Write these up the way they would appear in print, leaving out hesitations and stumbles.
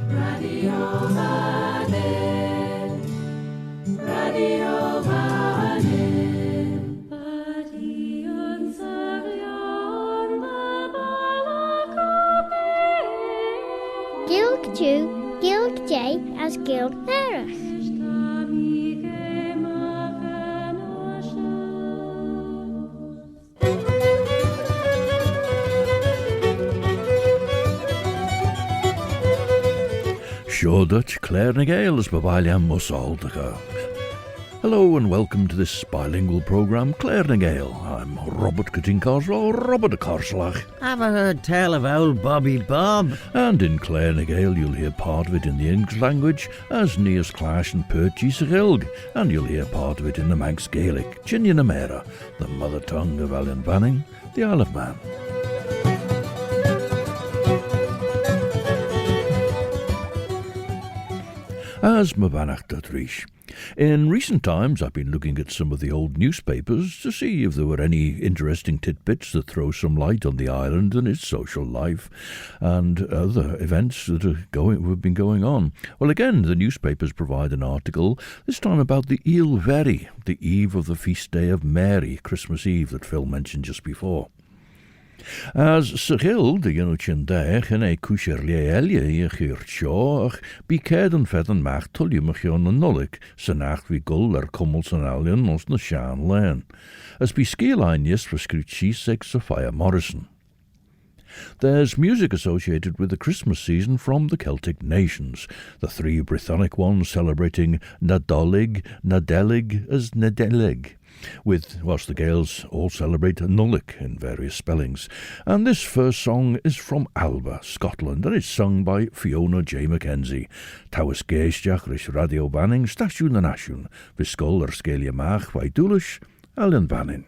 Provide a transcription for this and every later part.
Radio Vannin, Radio Vannin. Badi on Sarion, the Balakope. Gilg Jew, Gilg J as Gilg Verree. Sure Dutch Claare na Gael as Babaliam Musaldaga. Hello and welcome to this bilingual programme, Claare na Gael. I'm Robert Cutting-Carslow, Robert de Carslach. Have I heard tell of old Bobby Bob? And in Claare na Gael you'll hear part of it in the English language as Nias Clash and Perchi Sigilg, and you'll hear part of it in the Manx Gaelic, Chinian Amera, the mother tongue of Alan Banning, the Isle of Man. As Mabanach Datrish. In recent times I've been looking at some of the old newspapers to see if there were any interesting tidbits that throw some light on the island and its social life and other events that have been going on. Well, again, the newspapers provide an article, this time about the Oie'l Verree, the eve of the feast day of Mary, Christmas Eve, that Phil mentioned just before. As Sigil, de Ynwchin Dech, en ei Cwsirlie Elie I Chyrt Sio, ach bi ced yn fedd yn mach tuliwmychion yn nolig, sy'n acht fi gwl cummel sy'n alion os na sian len. As bi sgil-ainius for scrutchiseg Sophia Morrison. There's music associated with the Christmas season from the Celtic nations, the three Brythonic ones celebrating Nadolig, Nadelig as Nadelig, whilst the Gaels all celebrate Nullic in various spellings. And this first song is from Alba, Scotland, and it's sung by Fiona J. Mackenzie. Tawas Geisjach Rish Radio Banning, Stasiwn na Nasiwn, Viscol ar Sgelia Mach, by Dúlish, Alan Banning.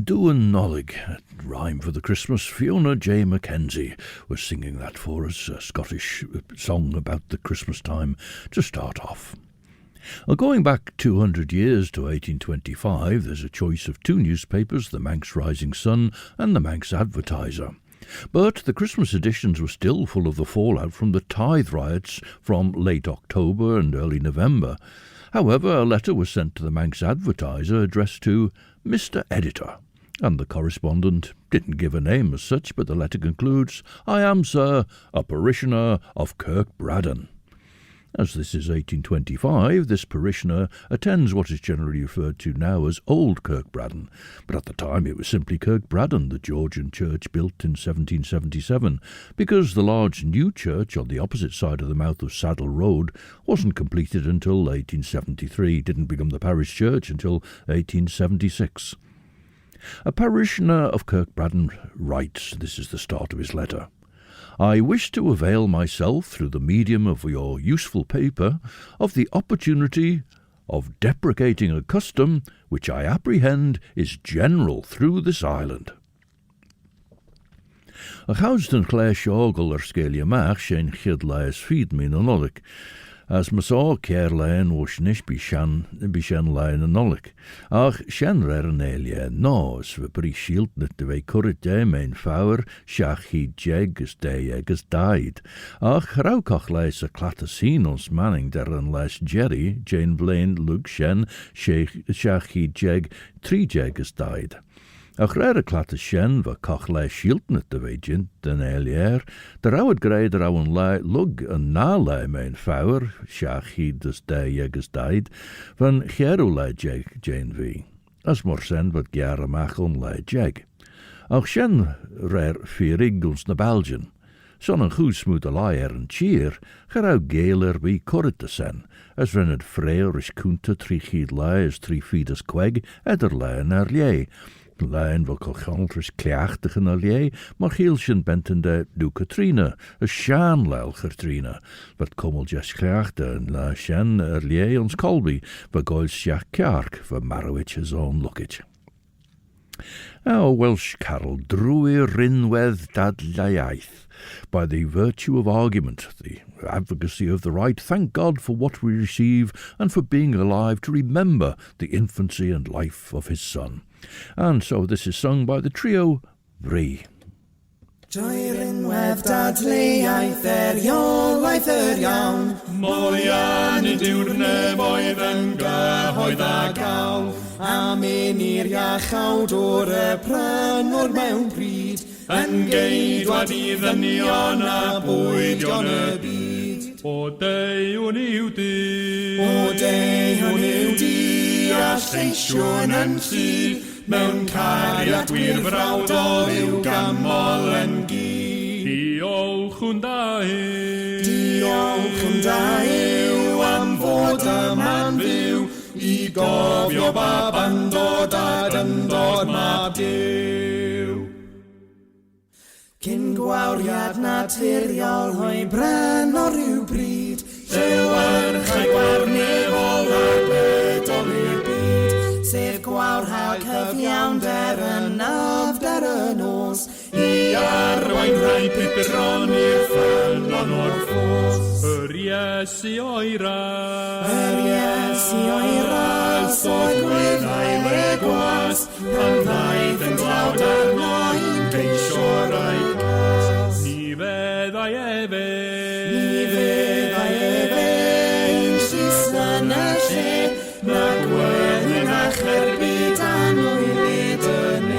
Doin' Nolig, rhyme for the Christmas. Fiona J. Mackenzie was singing that for us, a Scottish song about the Christmas time to start off. Well, going back 200 years to 1825, there's a choice of two newspapers, the Manx Rising Sun and the Manx Advertiser. But the Christmas editions were still full of the fallout from the tithe riots from late October and early November. However, a letter was sent to the Manx Advertiser addressed to Mr. Editor, and the correspondent didn't give a name as such, but the letter concludes, "I am, sir, a parishioner of Kirk Braddan." As this is 1825, this parishioner attends what is generally referred to now as Old Kirk Braddan, but at the time it was simply Kirk Braddan, the Georgian church built in 1777, because the large new church on the opposite side of the mouth of Saddle Road wasn't completed until 1873, didn't become the parish church until 1876. A parishioner of Kirk Braddan writes, this is the start of his letter, I wish to avail myself, through the medium of your useful paper, of the opportunity of deprecating a custom which I apprehend is general through this island. A chaus den Claare Oie'l Verree shein chid laes feed me nolik, as masaw care laen washnish bishan laen nolik. Ach shen nelia nos we prishield net de way currite mijn vouwer shach he jeg as day as died. Ach raukach laes a clatasin ons manning der an les Jerry Jane Blaine lug shen shach he jeg 3 jeg as died. Ach rare clatte shen va kach lei shiltnet de wegent den elier, der ouwed grei der ouwen lei lug en na lei mijn vouwer, shach he dus de jeges died, van geru lei jeg Jane V. As morsen wat gare machon lei jeg. Ach shen rare vierig ons na Belgian. Son een goes moet a lei en cheer, gerau Gael wie korrit sen, as ren het vreer is kunte 3 feet lei as 3 feet as queg, eder lei en erlier. Lein wil colchantris kleachtig en allié, maar hielschen benten de du Katrina, a sjaan leil Katrina, wat kommel jes kleachte en la sjen allié ons Colby, va goils sjach Kirk, va Marowich his own lookage. Our Welsh carol drwy rinwedd dadlaiaeth, by the virtue of argument, the advocacy of the right, thank God for what we receive and for being alive to remember the infancy and life of his son. And so this is sung by the trio Verree. Joirin wedd dadleuaeth iolaeth iawn, Molian I diwrnef oedd yn gyhoedd a gael, a mynd i'r iachawd o'r prynwr mewn pryd, yn geidwad I ddynion a bwydion y byd. O Deiwn yw di, O Deiwn yw di, a lleisiwn yn sydd, mewn cariad gwir frawdol yw gamol yn gyd. diolch yn da yw. Diolch yn da yw am fod yma'n fyw, I gofio ba bandod a dyndod mab Duw. Cyn gwawriad naturiol hoi bren o ryw bryd, Llewarchau gwarnefol a gledol i'r byd, sef gwawr cyfiawnder yn afder y nos, I arwain rhai pipron i'r ffynnon o'r ffos. Yr Iesu o'i ras. Yr Iesu o'i ras oedd gwyddau le gwas, pan ddaeth yn dlawd arno i'n geisio'r ai glas. Ni feddai efe. Ni feddai efe i'n llys yn y lle, na gwedyn a cherbyd a nwylid yn e.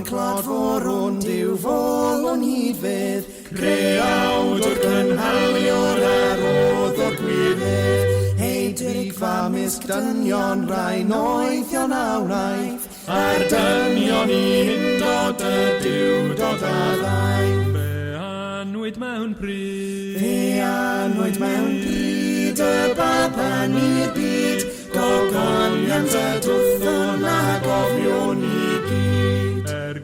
Clod forwn, diw folwn hyd fedd, Creawd o'r cynhaliwr ar oedd o'r gwiredd. Hei drigfa misg dynion rai noethion a wraith, a'r dynion I hyndod y diwdod a ddaeth. Fe anwyd mewn pryd. Fe anwyd mewn pryd y baban i'r byd, gogoniant y dwthwn a gofiwn I gyd.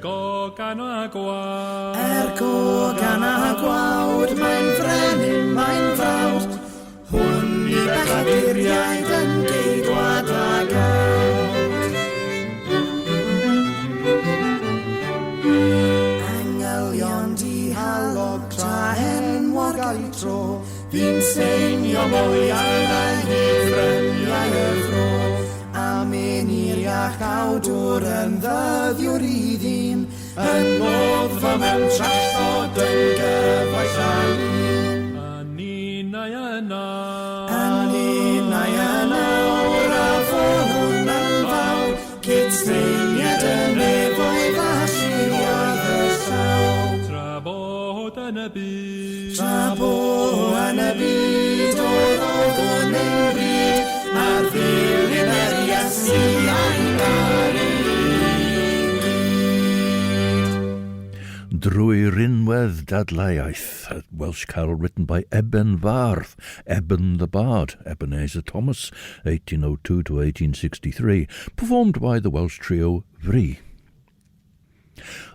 Gogan a gwawd. Gogan a gwawd, mae'n frenin, mae'n frawd, hwn I bechaduriaid yn geidwad a gawd. Angylion di halog tra enwar gael tro, fi'n seinio molian a hyfryniau y fro, a mynd i'r iachawd o'r yn ddyddiwr I ddyn, yn noddfa mewn trachod yn gyfoeth a lun. A ninnau yna. A ninnau yna o'r afonwn yn fawr, cyd steiniad yn efoedd a lliwiodd y llaw. byd. Tra bo yn y byd o'r ogon ein bryd, a'r ddilyn yr Iesu a'n garu. Drwy rinwedd dadleuaeth, a Welsh carol written by Eben Varth, Eben the Bard, Ebenezer Thomas, 1802 to 1863, performed by the Welsh trio Verree.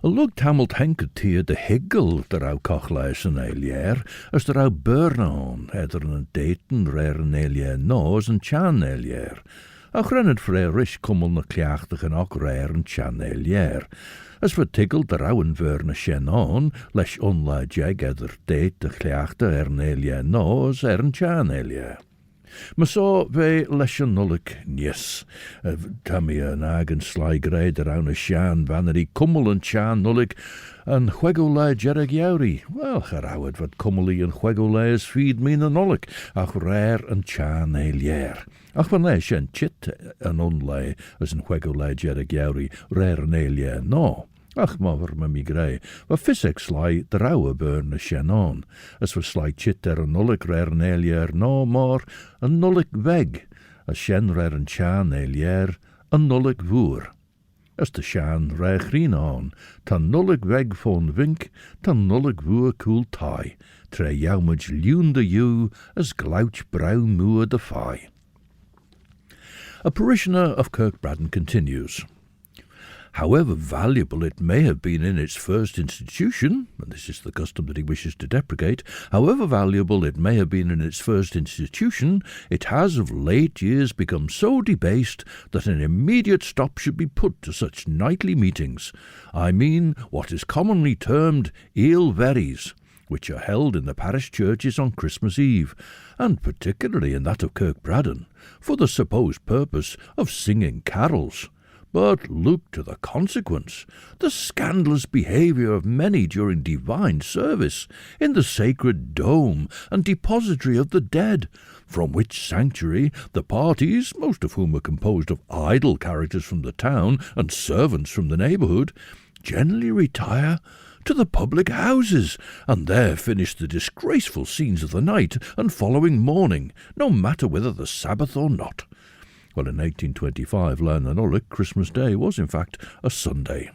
A lug tamalt henked tia de higgel der au cochlais yn eilier, as der au burnaon, edder yn daten rare yn eilier nos yn chan eilier. Ach rennet frerish kummel na kleachtig en ook rare yn chan eilier. As for tigel der au yn verna shenon, lesh onla jeg edder date de kleachtig yn eilier nos yn chan eilier. Maar so ve lesje nullik nies. Tammy en agen sly grade around a shan vanity kummel en chan nullik en chwegolai jereg jauri. Wel, gerouwed wat kummeli en chwegolai is feed me na nullik, ach rare en chan eilier. Ach van lesh en chit en onlai as en chwegolai jereg jauri, rare en eilier no. Ach, maver me mi grei, wa fysek sly drawe burn na shannon, as for sly chit en nullik rare en eilier no more, en nullik weg, as shen rare en chan eilier, en nullik voer. As de shan rare green on, tan nullik weg von vink, tan nullik voer cool tie, tre jaumage lune de you, as glouch brown moor de fie. A parishioner of Kirk Braddan continues, however valuable it may have been in its first institution, and this is the custom that he wishes to deprecate, however valuable it may have been in its first institution, it has of late years become so debased that an immediate stop should be put to such nightly meetings. I mean what is commonly termed Oie'l Verrees, which are held in the parish churches on Christmas Eve, and particularly in that of Kirk Braddan, for the supposed purpose of singing carols. But look to the consequence, the scandalous behaviour of many during divine service, in the sacred dome and depository of the dead, from which sanctuary the parties, most of whom are composed of idle characters from the town and servants from the neighbourhood, generally retire to the public houses, and there finish the disgraceful scenes of the night and following morning, no matter whether the Sabbath or not. Well, in 1825, Lan and Ulrich, Christmas Day was in fact a Sunday.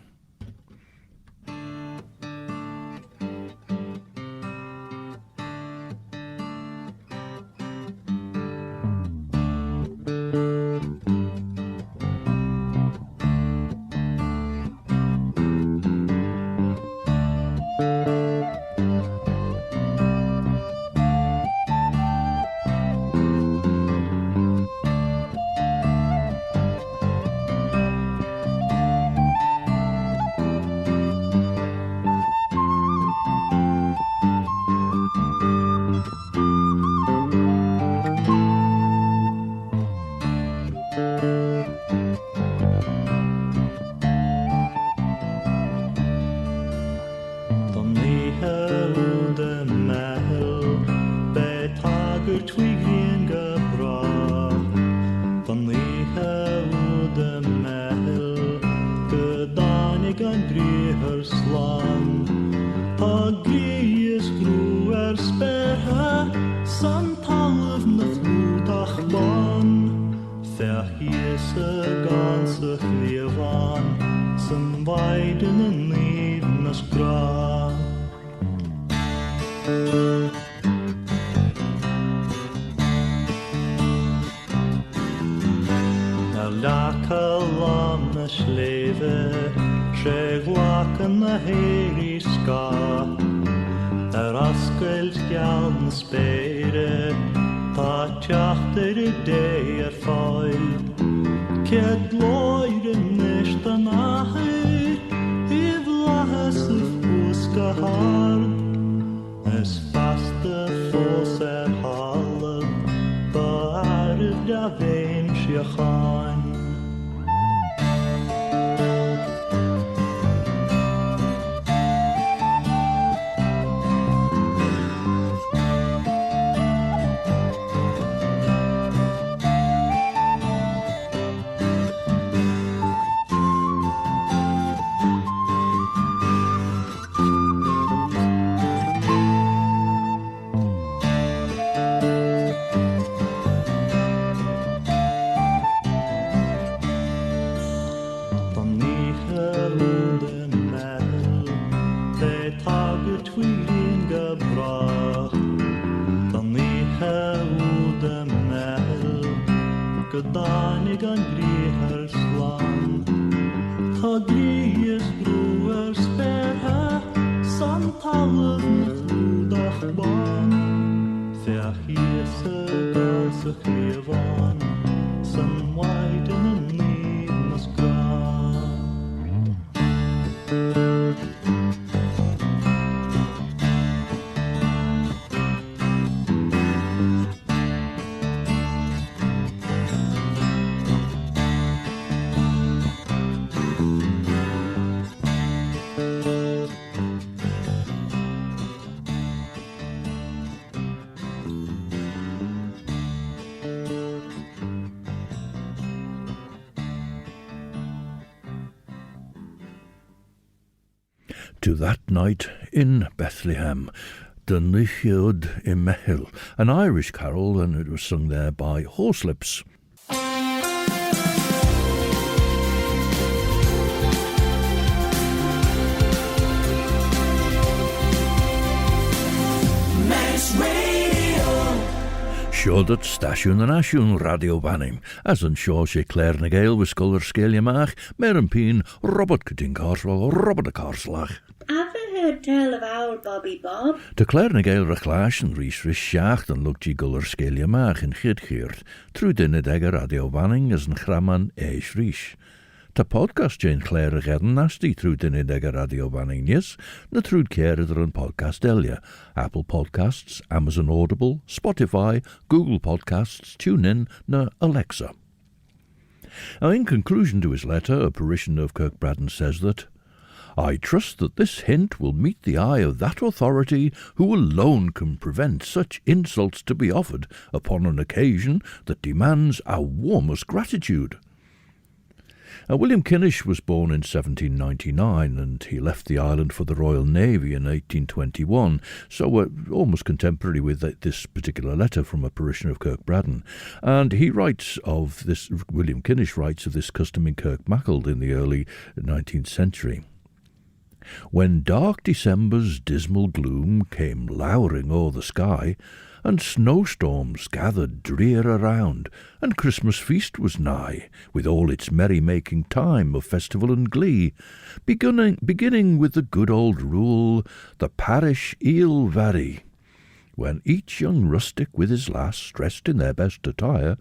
Gydanig yn grihar slan Tá gries brwyr sberha San talad na clwdach ban Feach ies y gas y chrifan San waid yn y nid nas gran To that night in Bethlehem, Dynichiod I Mehil, an Irish carol, and it was sung there by Horselips. Manx Radio. Sure dat station and ashion radio banning, as an sure she Claare na Gael with sculler scalia mach, mer and peen, Robert Cutting Carswell, Robert the Carslach. Have you heard tell of our Bobby Bob? De Claare na Gael reclash and rees ris shacht and looked ye guller scalia mach in Gidgeert, through dinner dagger radio banning as an chraman eish rish. Ta podcast Jane Claare gedden nasty through dinner dagger radio banning yes, na through care er een podcast elia, Apple Podcasts, Amazon Audible, Spotify, Google Podcasts, TuneIn, na Alexa. Now, in conclusion to his letter, a parishioner of Kirk Braddan says that, I trust that this hint will meet the eye of that authority who alone can prevent such insults to be offered upon an occasion that demands our warmest gratitude. William Kennish was born in 1799 and he left the island for the Royal Navy in 1821, so almost contemporary with this particular letter from a parishioner of Kirk Braddan. And he writes of this, William Kennish writes of this custom in Kirk Mackald in the early 19th century. When dark December's dismal gloom came lowering o'er the sky, and snowstorms gathered drear around, and Christmas feast was nigh, with all its merry-making time of festival and glee, beginning with the good old rule, the Parish Oie'l Verree, when each young rustic with his lass, dressed in their best attire,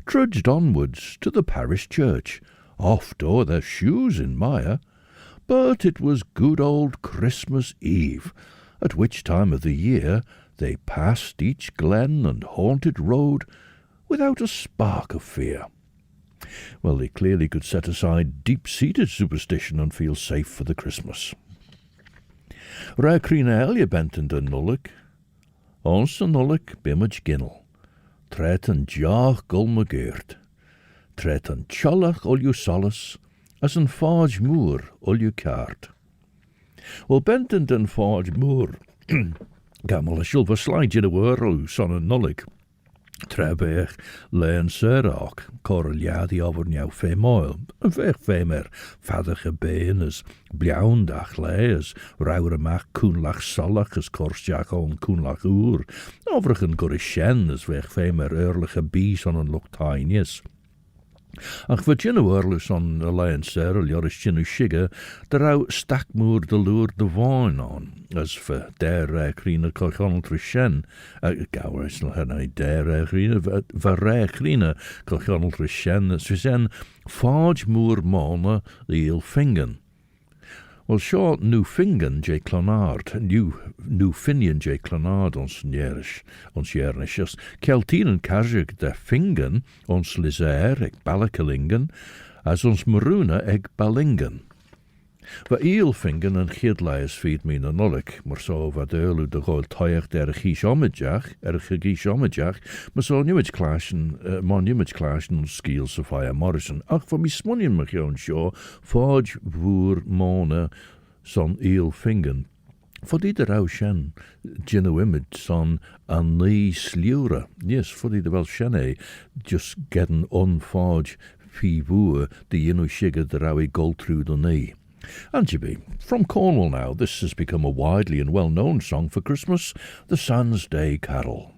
trudged onwards to the parish church, oft o'er their shoes in mire. But it was good old Christmas Eve, at which time of the year they passed each glen and haunted road without a spark of fear. Well, they clearly could set aside deep-seated superstition and feel safe for the Christmas. Ra crina elia benton den nullic, ons an nullic bimage ginnel, tret an jaach gulma geert, tret an cholach olju solas, as an fage moor olju kaart. Well, benton den fage moor, Gamel a silver slide in a whirl, son and nullig. Trebech, learn serach, correliadi over now femoil, and vech femer, fadige beenes, bliaundach lees, rauwermach koenlach solach as korsjach on koenlach oer, overigen gorishen as vech femer earlige bies on een loctinius. Ach Virginia Whirlus on Alliance Serl Joris Chinu Shiga, the row stackmoor de lure de wine on, as for der crina colchonal trishen, gowers no hen der crina, verre crina colchonal trishen, as vizen farge moor mona the ill fingen. Well, sure, New Fingen J. Clonard, New Finian J. Clonard ons jernisch, just Keltinen Kajik de Fingen ons Lizair eg Balakalingen, as ons Maruna eg Balingen. Va Oie'l Fingen en Gidlaies feed me na nullik, maar so va deulu de goil toiach der gies omidjach, maar so numage clashen ons skiel Sophia Morrison. Ach, va mi smunien mag joon show, forge voer mona son Oie'l Fingen. For die de rauw shen, gino image son an nee slura. Yes, for die de wel shene, just getting unforge fi voer, de yinu shiga de rauwe goldtrude on nee. Anjibi, from Cornwall now, this has become a widely and well-known song for Christmas, the Sans Day Carol.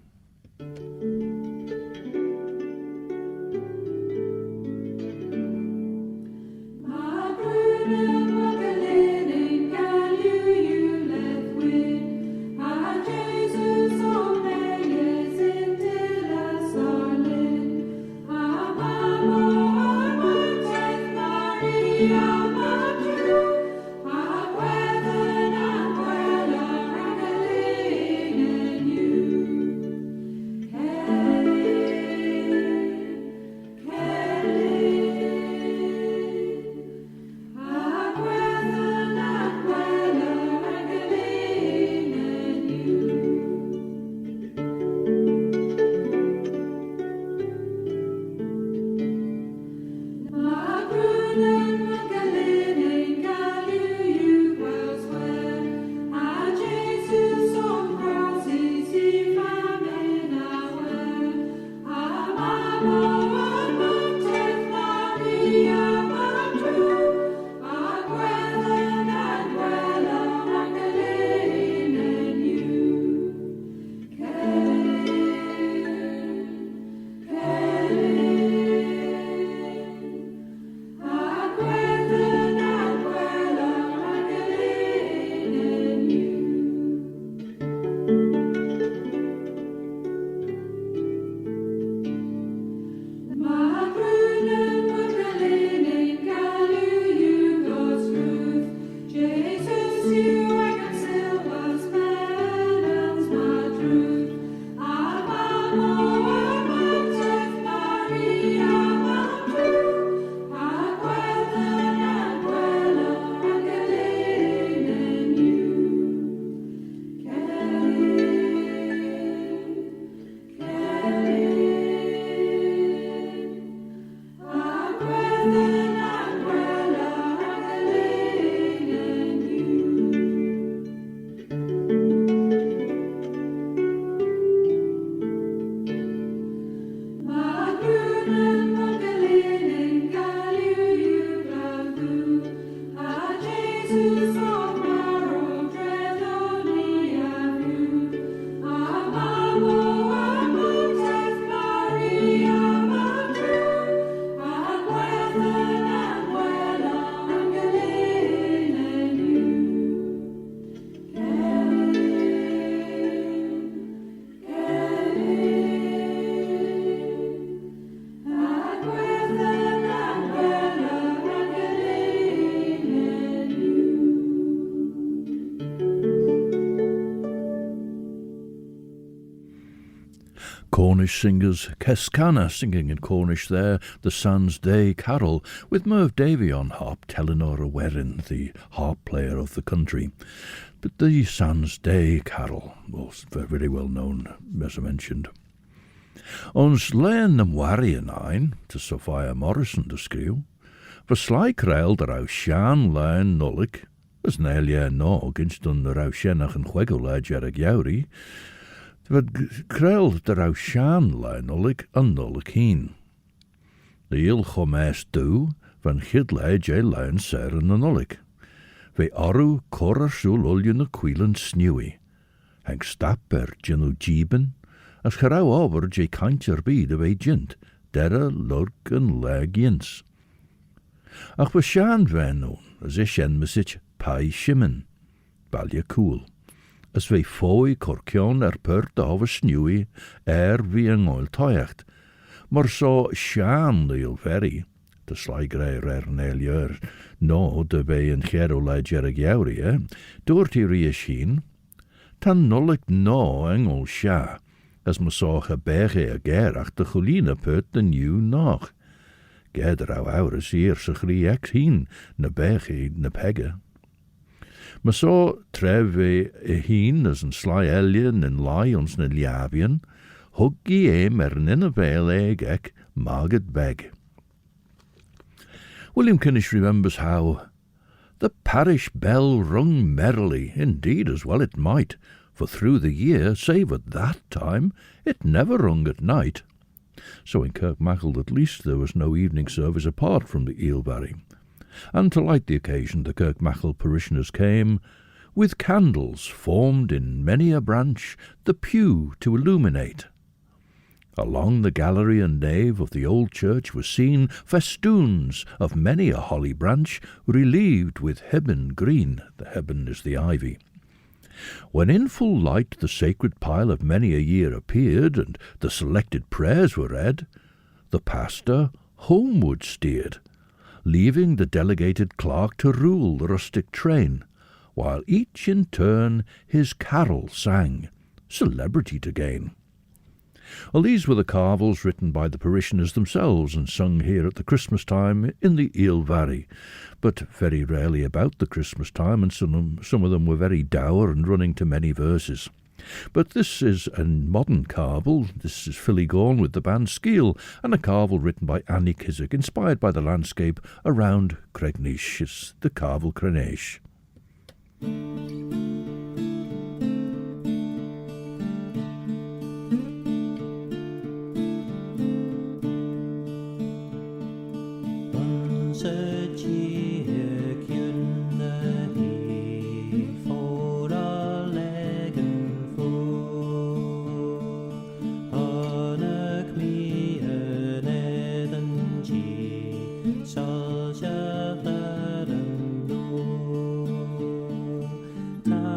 Cornish singers Keskana singing in Cornish there, the Sans Day Carol, with Merv Davy on harp, Telenor Awerin, the harp player of the country. But the Sans Day Carol was very well known, as I mentioned. Ons len am warrior ein, to Sophia Morrison to skriw, for sly krael der au shan len nullik, as nail ye nog, inston der au shenach en chwegol jerig yauri, but krael der au shan len nullik an nullik heen. The il chomes do, van chidle je len ser en nullik. Ve aru korrer sul ulje na quillen snewy. Heng stap jenu jiben, as gerau over je kantjer bid of a jint, derre lurk en leg jins. Ach we shan ven noon, as I shen mesich pai shimmen, balje cool. As we fooi korkion pert of a snewy, wie een oil toyacht. Maar so shan the Oie'l Verree, de sligre nelier, no de be en gero jerig jauri, doort hier sheen, tan nullik no engel sha, as me so a berge a gerach de choline put de nieuw nog. Geder au aures hier se ex heen, na berge na pegge. Me so treve heen as een sly elien en lions na liabian, huggy in a veil ek marget beg. William Kennish remembers how the parish bell rung merrily, indeed as well it might, for through the year, save at that time, it never rung at night. So in Kirk at least there was no evening service apart from the Oie'l Verree. And to light the occasion the Kirk parishioners came, with candles formed in many a branch, the pew to illuminate. Along the gallery and nave of the old church were seen festoons of many a holly branch, relieved with hebben green, the hebben is the ivy. When in full light the sacred pile of many a year appeared, and the selected prayers were read, the pastor homeward steered, leaving the delegated clerk to rule the rustic train, while each in turn his carol sang, celebrity to gain. Well, these were the carvels written by the parishioners themselves and sung here at the Christmas time in the Oie'l Verree, but very rarely about the Christmas time, and some of them were very dour and running to many verses. But this is a modern carvel. This is Philly Gorn with the band Skeel, and a carvel written by Annie Kissack, inspired by the landscape around Cregnish. It's the carvel Crenesh. Ta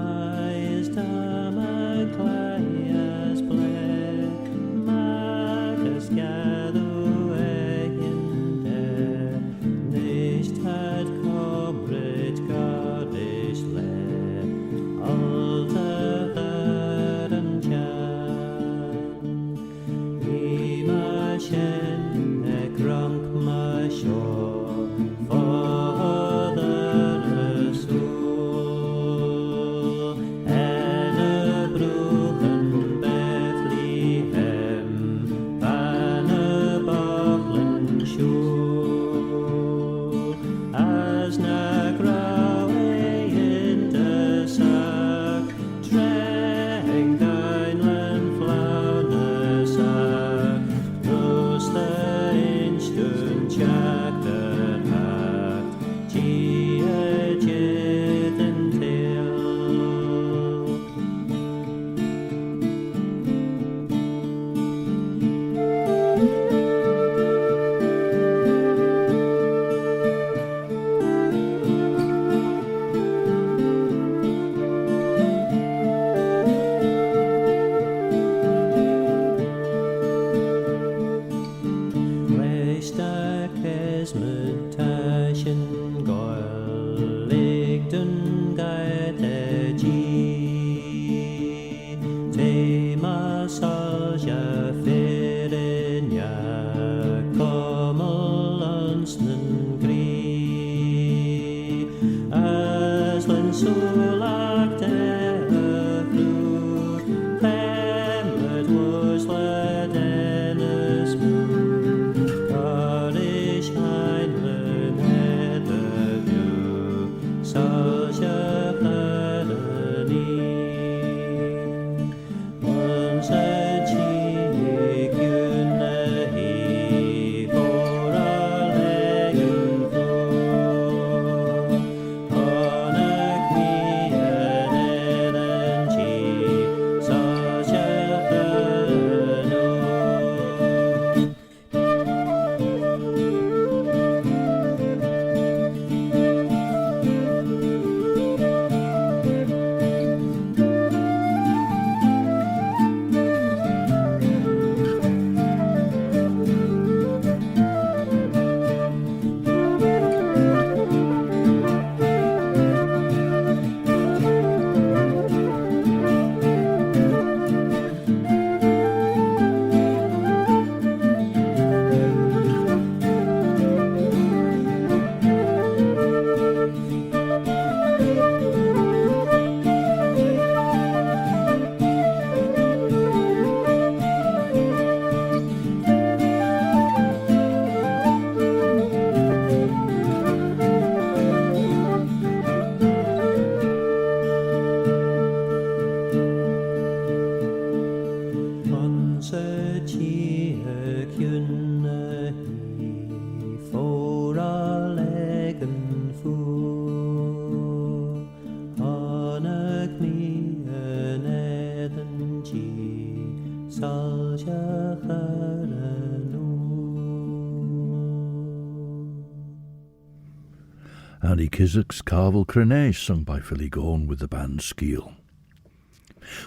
Andy Kissack's Carvel Crenesh, sung by Philly Gorn with the band Skeel.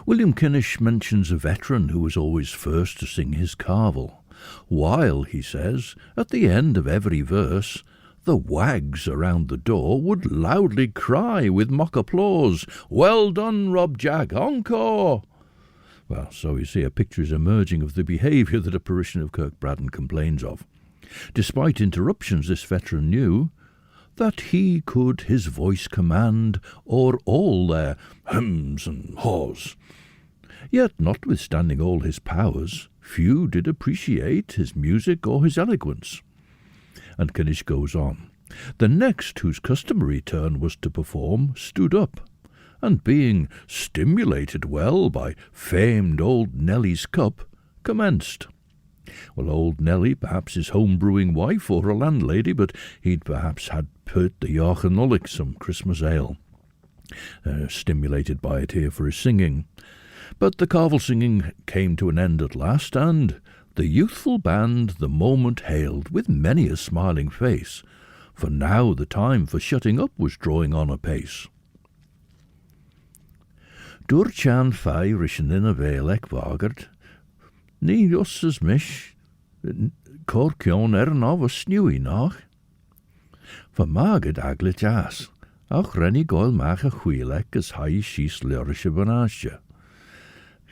William Kennish mentions a veteran who was always first to sing his carvel, while, he says, at the end of every verse, the wags around the door would loudly cry with mock applause, "Well done, Rob Jack, encore!" Well, so you see, a picture is emerging of the behaviour that a parishioner of Kirk Braddan complains of. Despite interruptions, this veteran knew that he could his voice command o'er all their hems and haws. Yet, notwithstanding all his powers, few did appreciate his music or his eloquence. And Kennish goes on. The next whose customary turn was to perform stood up, and being stimulated well by famed old Nelly's cup, commenced. Well, old Nelly, perhaps his home-brewing wife or a landlady, but he'd perhaps had put the Yarchanullic some Christmas ale, stimulated by it here for his singing. But the carvel singing came to an end at last, and the youthful band the moment hailed with many a smiling face, for now the time for shutting up was drawing on apace. Dúr fai rishin in a Oie'l Verree, ní os mish, corcion of a snewy nach. For magad aglet as, auch renny Gael mach a chwilek as hai shees lyrische banasje.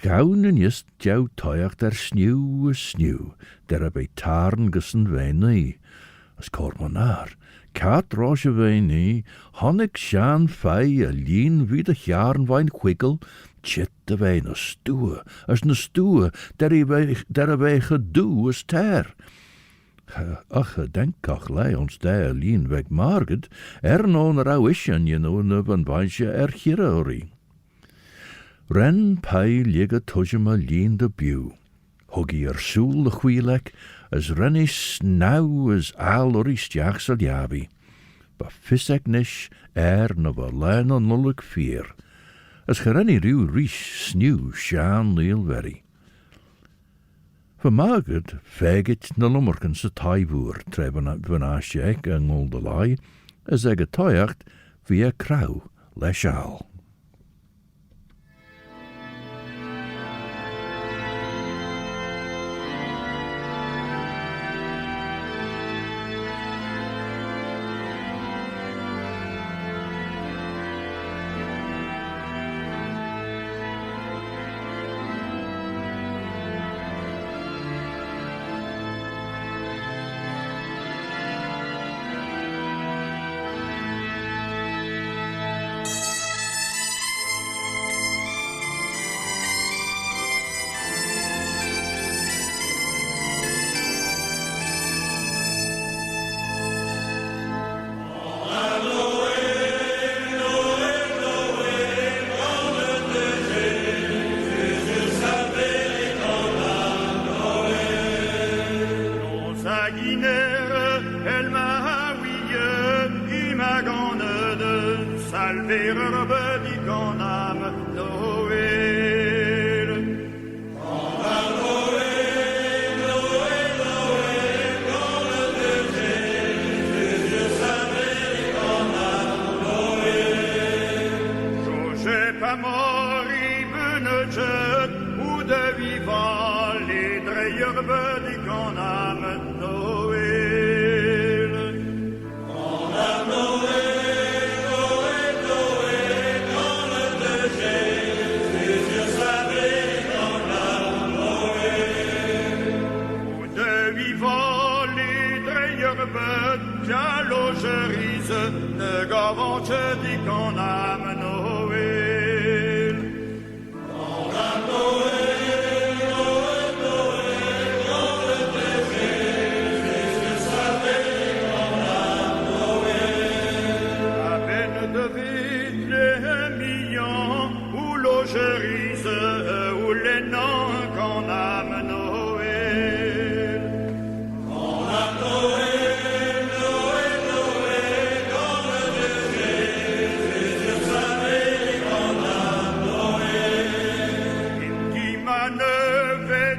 Gaun en just jou toiach der snew, der a bei tarn gussen weini, as cormonar. Cat roche weini, honnig shan fai a lien wie de jaren wein quiggle, chit de wein a stoe, as na stoe, der a wei gedoe as ter. Ach, denkach lei ons der lien weg marged, non rau isjen je no van weisje girori. Ren pai liege tusjema lien de bew, huggy soel de chwilek, as renny snau as al ori stiach sal jabi, ba fissek nish na va lein on nullig vier, as gerenny riw rish snew shaan Oie'l Verree. For magad fegit na lummerken sa taivoer treban van asjek en ol de lai, as ege toiacht via krauw leshaal.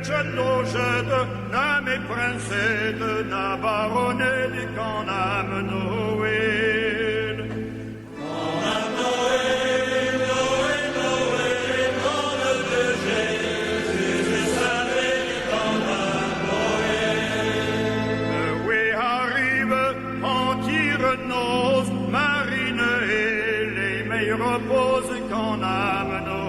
ce loged, na me princede, na baronne di con am Noël. Con am Noël, Noël, Noël, con de Jésus, salvé di con am Noël. Oui arrive, en tire nos marine et les meilleurs reposent con am Noël.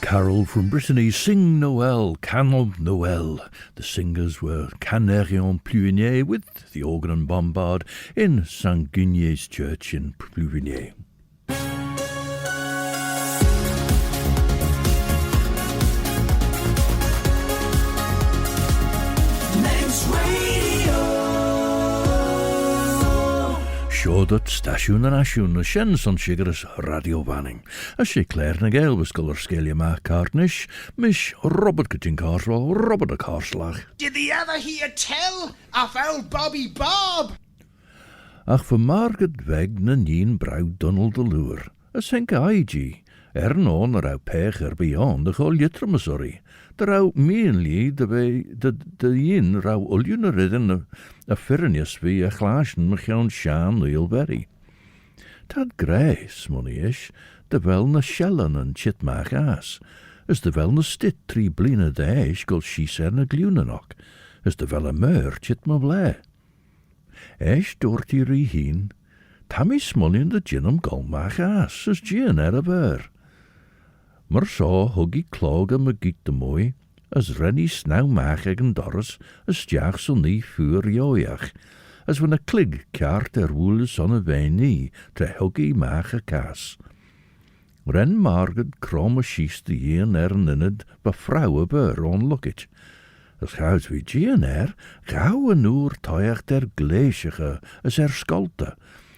Carol from Brittany, Sing Noel, Canon Noel. The singers were Canerion Pluvigné with the organ and bombard in St. Gugnier's Church in Pluvigné. Sure dat stasiwn yn asiwn y sien son sigur ys radio fanning. A si Claare na Gael was guller scalia ma Carnish, mish Robert Cutting Carswell, Robert a Carslach. Did the other hear tell of old Bobby Bob? Ach for Margaret weg na nien brauw Donald de Loer. A senke aigi. On rau pech beyond the chol yitra Missouri. The rau mainly the yin rau uljuna ridden a firnius vi a clashen machon Shan Oie'l Verree. Tad grace, money-ish, the vel na shellen and chitmach as, as the vel na stit 3 blina deish gol sheser na glunanock, as the vel a meur chitma ble. Esh dorti rihin, tammy smullion the ginum golmach as, as gin a bur. Mar saw huggy clog a magit de moy, as renny snow mach egen doris, as jach so nie fuur joiach, as when a clig cart woeles on a veini, tre huggy mach a cas. Ren Margaret krom a schies de jen inned, ba vrouwe beur onlookit. As gauws wie gien gauw een oer toiach der gleesige, as skalte,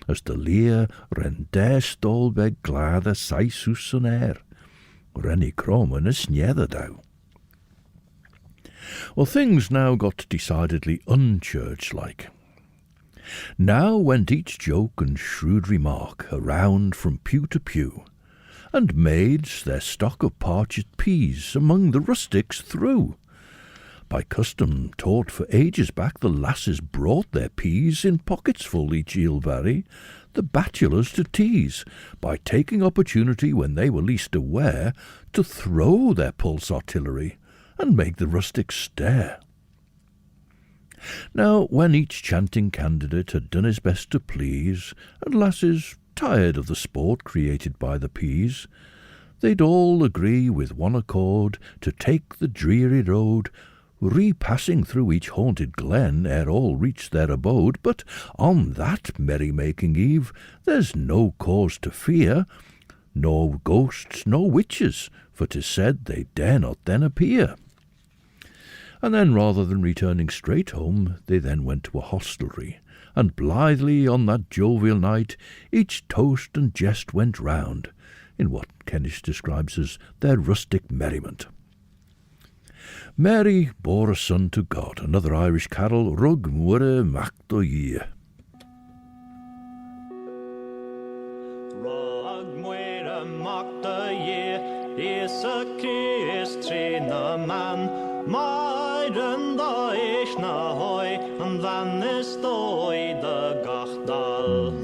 as de leer ren stol bij glade seisus en Rennie Croman is snether dow. Well, things now got decidedly unchurch-like. Now went each joke and shrewd remark around from pew to pew, and maids their stock of parched peas among the rustics threw. By custom taught for ages back, the lasses brought their peas in pockets full each Oie'l Verree, the bachelors to tease, by taking opportunity when they were least aware, to throw their pulse artillery, and make the rustics stare. Now, when each chanting candidate had done his best to please, and lasses, tired of the sport created by the peas, they'd all agree with one accord to take the dreary road, repassing through each haunted glen ere all reach their abode. But on that merry-making eve there's no cause to fear, no ghosts, no witches, for 'tis said they dare not then appear. And then, rather than returning straight home, they then went to a hostelry, and blithely on that jovial night each toast and jest went round, in what Kennish describes as their rustic merriment. Mary bore a son to God, another Irish carol, Rug Mwere Macdo Ye. Rug Mwere Macdo Ye, is a kiss train a man, Myren da ish na hoy, and then is doi the gachdal.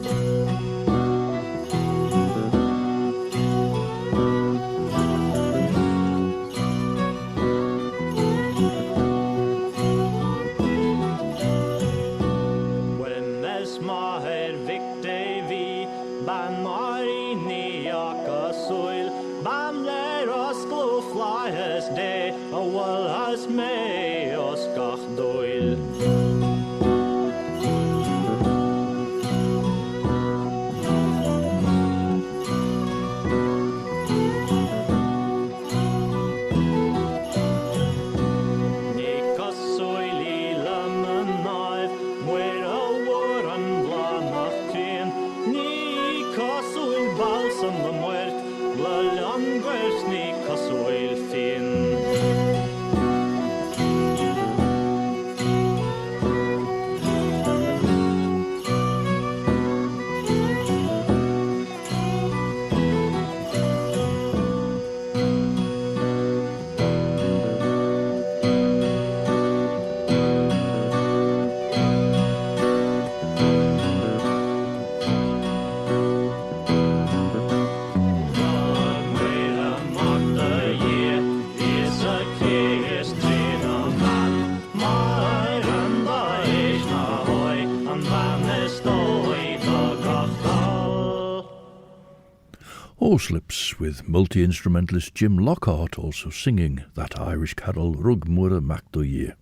Horselips, with multi-instrumentalist Jim Lockhart also singing that Irish carol Rug Mura Macdoye.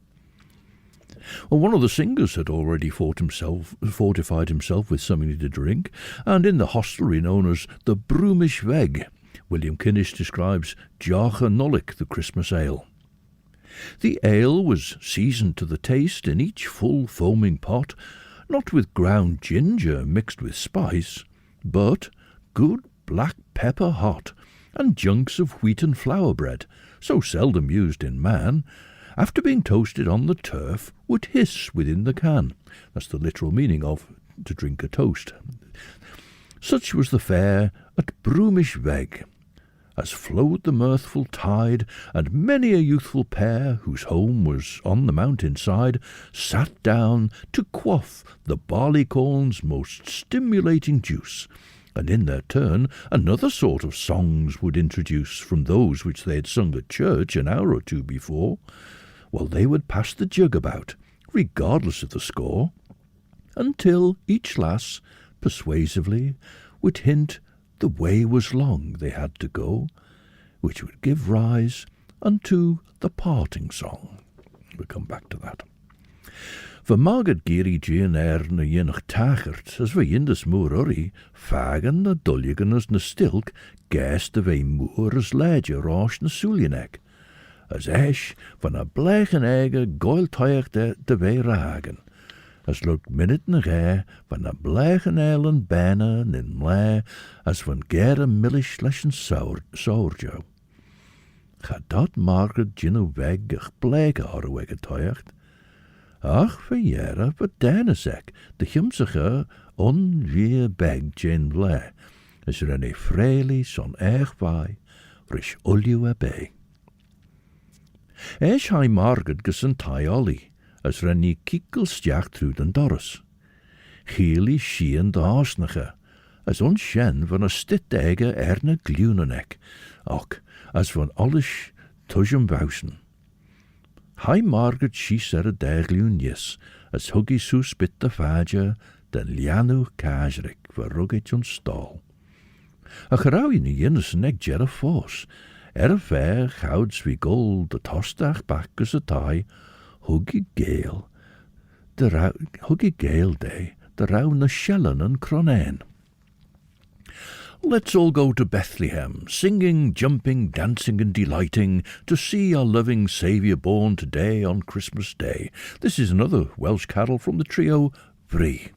Well, one of the singers had already fortified himself with something to drink, and in the hostelry known as the Broomish Veg, William Kennish describes Jarcha Nullick, the Christmas ale. The ale was seasoned to the taste in each full foaming pot, not with ground ginger mixed with spice, but good black pepper hot, and junks of wheaten flour bread, so seldom used in man, after being toasted on the turf, would hiss within the can. That's the literal meaning of to drink a toast. Such was the fare at Broomish Veg, as flowed the mirthful tide, and many a youthful pair, whose home was on the mountainside, sat down to quaff the barleycorn's most stimulating juice, and in their turn another sort of songs would introduce from those which they had sung at church an hour or two before, while they would pass the jug about, regardless of the score, until each lass, persuasively, would hint the way was long they had to go, which would give rise unto the parting song. We'll come back to that. For Margaret Geary Jean na Yenach Tachert, as we in this moor urry, fagen na dulligan as na stilk, gast of a moor as ledger rosh na sulienek, as esh van a blechen ege goil toich de wei ragen, as look minute na gae van a blechen eilen benen in mle, as van gere millish leschen sourjo. Ga dat Margaret Gino weg ach bleke haar wege toicht. Ach, verjere, verdennesek, de chimsige onweer beg Jane Blair, as René Freely son erg bij, rish ulju bij. Eich hai Margaret gesen tai ollie, as René kiekel stjach through den Doris. Heely shien de haasnige, as onshen van a stit ege erne glunenek, och, as van alles tujem wausen. Hai Margaret she ser a derglún yes, as huggy su spit de faja, den lianu kajrik, voor rugged on stal. A gerauw in jinnes nek jerre fos, ver gouds wie gold, de tostach back as a tie, huggy Gael, huggy Gael day, de rauw na shellen en cronen. Let's all go to Bethlehem, singing, jumping, dancing and delighting, to see our loving Saviour born today on Christmas Day. This is another Welsh carol from the trio Verree.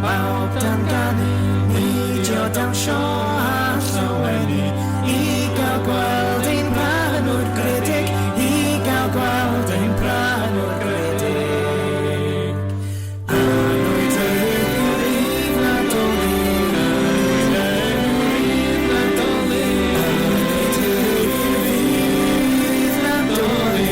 bawb dan ganu, nidio dan sio a llaweni, I gael gweld ein branwr gredig, I gael gweld ein branwr gredig. Anwyd y rif Nadolig, anwyd y rif Nadolig, anwyd y rif Nadolig.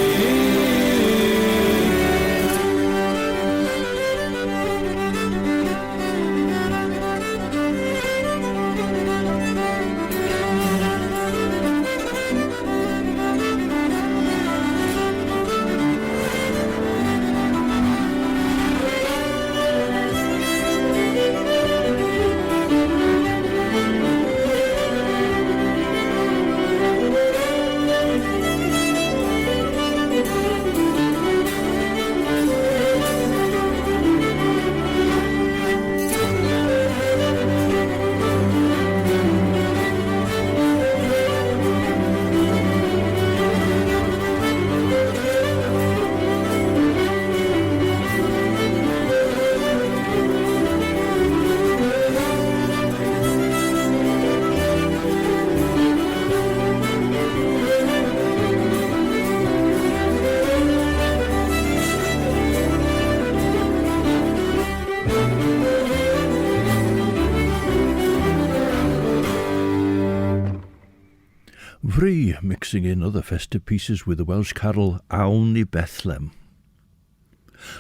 Verree mixing in other festive pieces with the Welsh carol Awn I Bethlehem.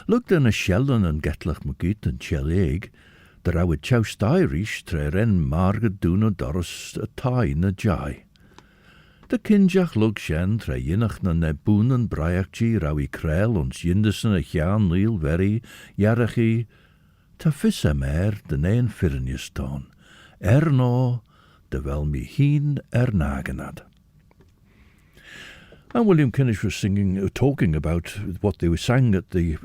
Look then a Shellen and Getlach Magit and Cheleg, the Rawid Choust Irish, Treren Margaret Duna Doris a Tai na Jai. The Kinjach lug Shen, Tre Yinach na Nebun and Braiachji, Rawi Krell, ons Yinderson a Jan Oie'l Verree, Yarachi, Ta Fissamer, the Nain Firniuston, Erno, de wel mi heen nagenad. And William Kennish was talking about what they sang at the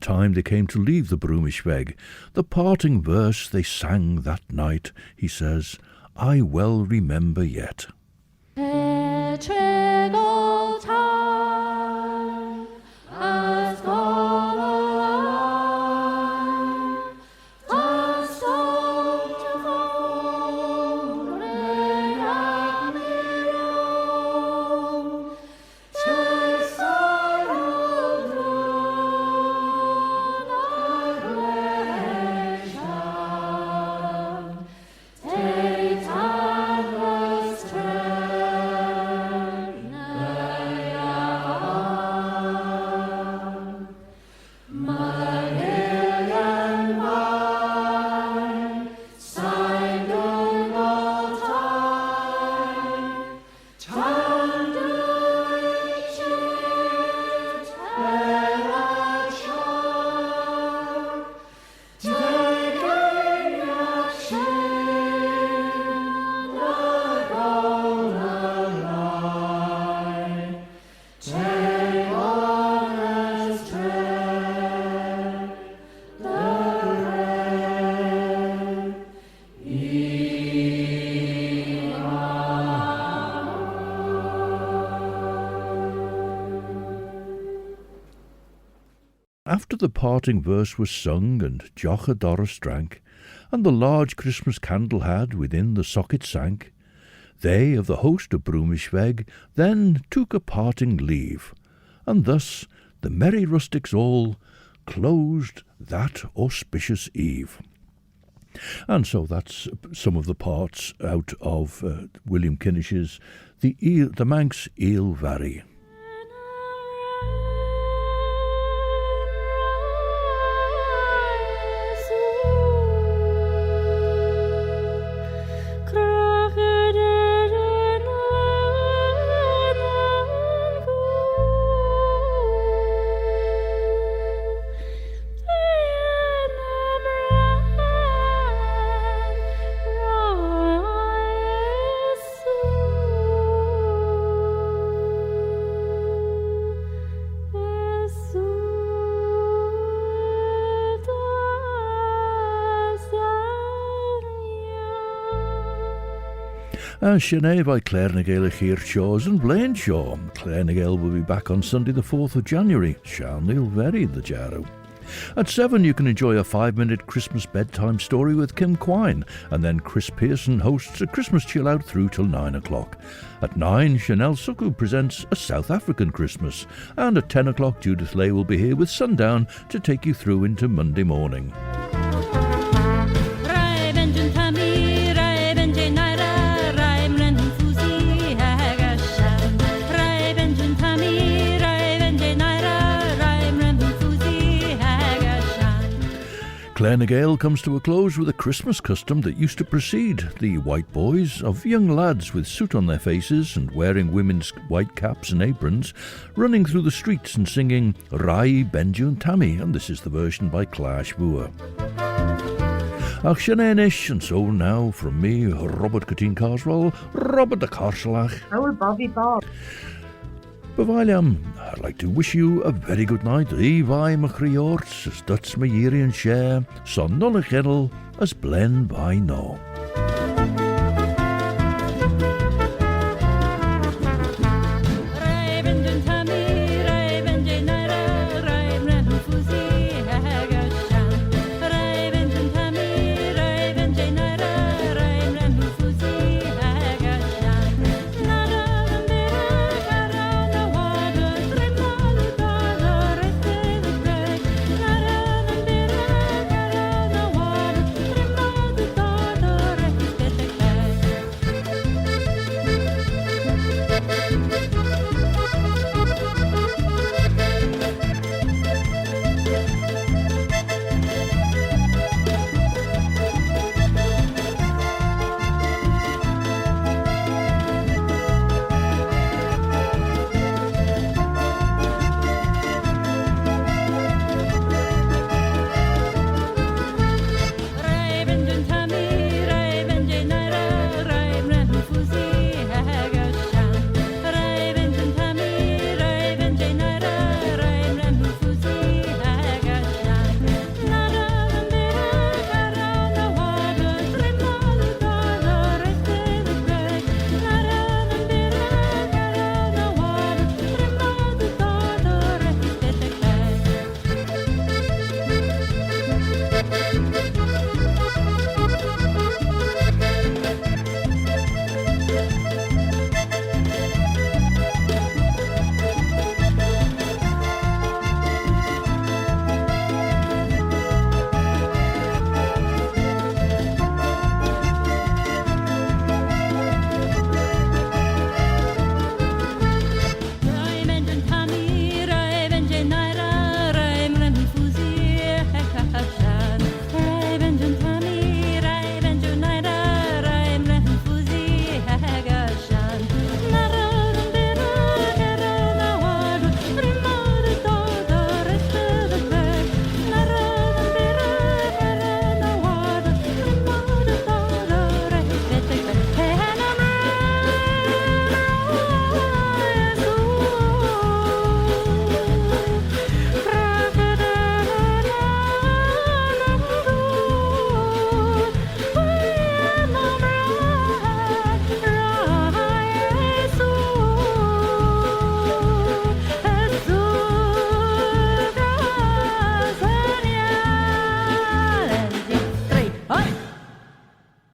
time they came to leave the Broomishweg. The parting verse they sang that night, he says, I well remember yet. Etregol time as gone alive, the song to fall, ring and mirror, tis sorrow drawn aggression, take timeless After the parting verse was sung and Joch a Doris drank, and the large Christmas candle had within the socket sank, they of the host of Broomishweg then took a parting leave, and thus the merry rustics all closed that auspicious eve. And so that's some of the parts out of William Kennish's the Manx Oie'l Verree. Sinead by Claare na Gael Cheer shows and Blaine Shaw. Claare na Gael will be back on Sunday the 4th of January. Oie'l Verree the Jarrow. At 7 you can enjoy a 5-minute Christmas bedtime story with Kim Quine, and then Chris Pearson hosts a Christmas chill out through till 9 o'clock. At 9 Chanel Suku presents a South African Christmas, and at 10 o'clock Judith Lay will be here with Sundown to take you through into Monday morning. Claare na Gael comes to a close with a Christmas custom that used to precede the white boys of young lads with soot on their faces and wearing women's white caps and aprons, running through the streets and singing Rai Benjun Tammy, and this is the version by Claare Shvua. Ach Shananish, and so now from me, Robert Cutting Carswell, Robert the Carslach. Oh, Bobby Bob. Bevaliam, I'd like to wish you a very good night. Evi Machriorts, as Duts Mayiri and Share, Son Nullichedel, as Blen by No.